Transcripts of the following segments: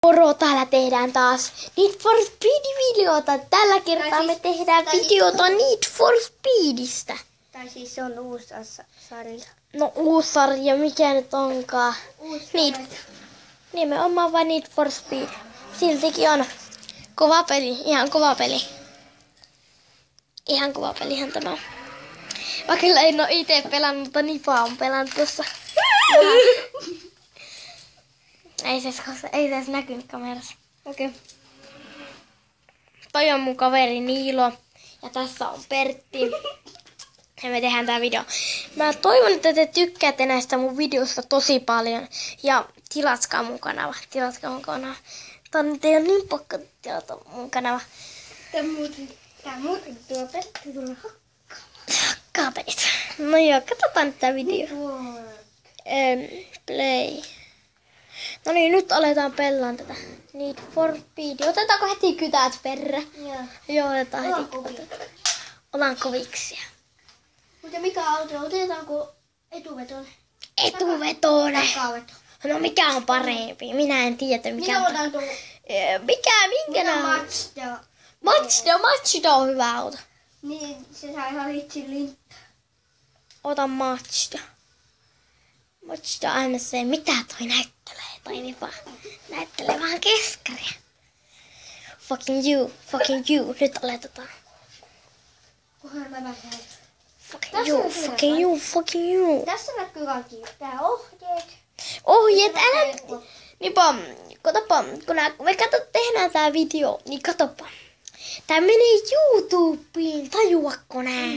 Moro, täällä tehdään taas Need for Speed-videota. Tällä kertaa me tehdään videota Need for Speedistä. Tai siis se on uusi sarja. No uusi sarja, mikä nyt onkaan. Nimenomaan vain Need for Speed. Siltikin on kova peli, ihan kova peli. Ihan kova pelihän tämä on. Vaikka en ole itse pelannut, mutta Nipa on pelannut tuossa. Ei se edes näkynyt kamerassa. Okei. Okay. Toi on mun kaveri Niilo. Ja tässä on Pertti. Ja me tehdään tää video. Mä toivon, että te tykkäätte näistä mun videosta tosi paljon. Ja tilatkaa mun kanava. Tää nyt ei oo niin pakko tilata mun kanava. Tää muuten tuo Pertti tulla Kaapelit. No joo, katsotaan nyt tää video. Play. No niin, nyt aletaan pellaan tätä Need for Speed. Otetaanko heti kytät perre? Joo, otetaan heti. Otan koviksia. Mutta mikä auto? Otetaanko etuvetoinen? Etuvetoinen. No mikä on parempi? Minä en tiedä mikä on. Minä otan tuon. Mazda on hyvä auto. Niin, se saa ihan hitsin lintta. Ota Mazda. Mazda MC. Mitä toi näyttelee? Toi niin vaan näyttelee vähän keskaria. Fucking you. Nyt aletetaan. Kunhan mä näen. Fucking you. Tässä näkyy kaikki. Tää Ohjeet, älä... Niinpä, katsopa, kun me tehdään tää video, niin katsopa. Tää menee YouTubeen, tajuakko nää?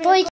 Voi